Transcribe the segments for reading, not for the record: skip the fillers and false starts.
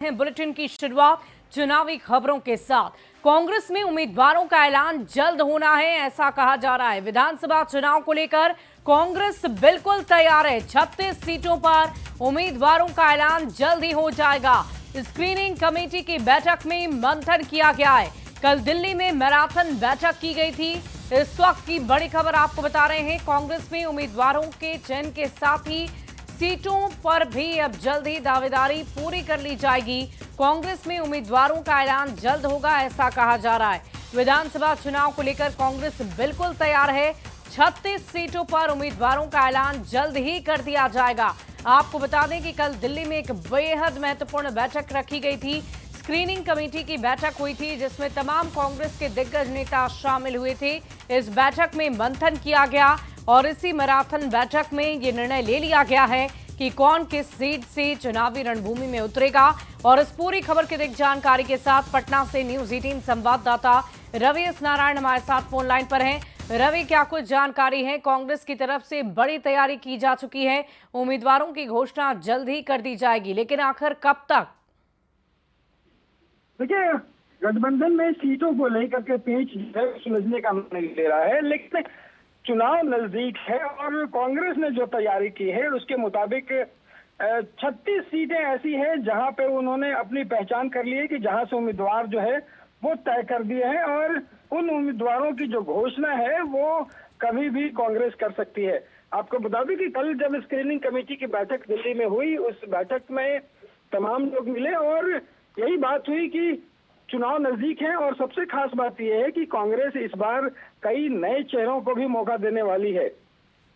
हैं बुलेटिन की शुरुआत चुनावी खबरों के साथ। कांग्रेस में उम्मीदवारों का ऐलान जल्द होना है, ऐसा कहा जा रहा है। विधानसभा चुनाव को लेकर कांग्रेस बिल्कुल तैयार है। 36 सीटों पर उम्मीदवारों का ऐलान जल्द ही हो जाएगा। स्क्रीनिंग कमेटी की बैठक में मंथन किया गया है। कल दिल्ली में मैराथन बैठक की गई थी। इस वक्त की बड़ी खबर आपको बता रहे हैं। कांग्रेस में उम्मीदवारों के चयन के साथ ही सीटों पर भी अब जल्द ही दावेदारी पूरी कर ली जाएगी। कांग्रेस में उम्मीदवारों का ऐलान जल्द होगा, ऐसा कहा जा रहा है। विधानसभा चुनाव को लेकर कांग्रेस बिल्कुल तैयार है। 36 सीटों पर उम्मीदवारों का ऐलान जल्द ही कर दिया जाएगा। आपको बता दें कि कल दिल्ली में एक बेहद महत्वपूर्ण बैठक रखी गई थी। स्क्रीनिंग कमेटी की बैठक हुई थी, जिसमें तमाम कांग्रेस के दिग्गज नेता शामिल हुए थे। इस बैठक में मंथन किया गया और इसी मैराथन बैठक में ये निर्णय ले लिया गया है कि कौन किस सीट से चुनावी रणभूमि में उतरेगा। और इस पूरी खबर की अधिक जानकारी के साथ पटना से न्यूज 18 संवाददाता रवि एस नारायण हमारे साथ फोन लाइन पर हैं। रवि, क्या कुछ जानकारी है? कांग्रेस की तरफ से बड़ी तैयारी की जा चुकी है, उम्मीदवारों की घोषणा जल्द ही कर दी जाएगी, लेकिन आखिर कब तक? देखिए, गठबंधन में सीटों को लेकर के पेच सुलझने का नहीं ले रहा है, लेकिन चुनाव नजदीक है और कांग्रेस ने जो तैयारी की है उसके मुताबिक 36 सीटें ऐसी हैं जहां पे उन्होंने अपनी पहचान कर ली है कि जहां से उम्मीदवार जो है वो तय कर दिए हैं और उन उम्मीदवारों की जो घोषणा है वो कभी भी कांग्रेस कर सकती है। आपको बता दूं कि कल जब स्क्रीनिंग कमेटी की बैठक दिल्ली में हुई, उस बैठक में तमाम लोग मिले और यही बात हुई कि चुनाव नजदीक है और सबसे खास बात यह है कि कांग्रेस इस बार कई नए चेहरों को भी मौका देने वाली है।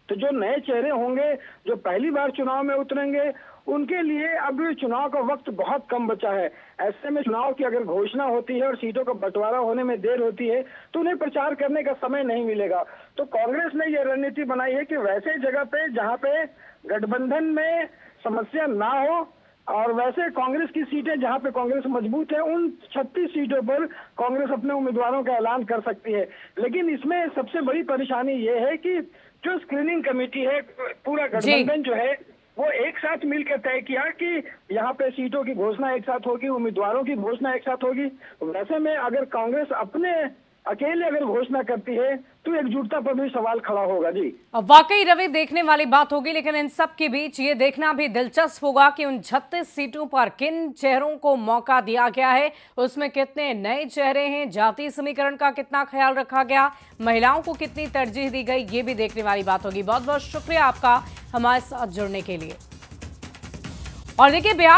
तो जो नए चेहरे होंगे, जो पहली बार चुनाव में उतरेंगे, उनके लिए अब चुनाव का वक्त बहुत कम बचा है। ऐसे में चुनाव की अगर घोषणा होती है और सीटों का बंटवारा होने में देर होती है तो उन्हें प्रचार करने का समय नहीं मिलेगा। तो कांग्रेस ने यह रणनीति बनाई है कि वैसे जगह पे जहां पे गठबंधन में समस्या ना हो और वैसे कांग्रेस की सीटें जहां पे कांग्रेस मजबूत है, उन 36 सीटों पर कांग्रेस अपने उम्मीदवारों का ऐलान कर सकती है। लेकिन इसमें सबसे बड़ी परेशानी ये है कि जो स्क्रीनिंग कमेटी है, पूरा गठबंधन जो है वो एक साथ मिलकर तय किया कि यहाँ पे सीटों की घोषणा एक साथ होगी, उम्मीदवारों की घोषणा एक साथ होगी। वैसे में अगर कांग्रेस अपने अकेले अगर घोषणा करती है तो एकजुटता पर भी सवाल खड़ा होगा। जी, अब वाकई रवि देखने वाली बात होगी, लेकिन इन सब के बीच ये देखना भी दिलचस्प होगा कि उन 36 सीटों पर किन चेहरों को मौका दिया गया है, उसमें कितने नए चेहरे हैं, जाति समीकरण का कितना ख्याल रखा गया, महिलाओं को कितनी तरजीह दी गई, ये भी देखने वाली बात होगी। बहुत बहुत शुक्रिया आपका हमारे साथ जुड़ने के लिए। और देखिए, बिहार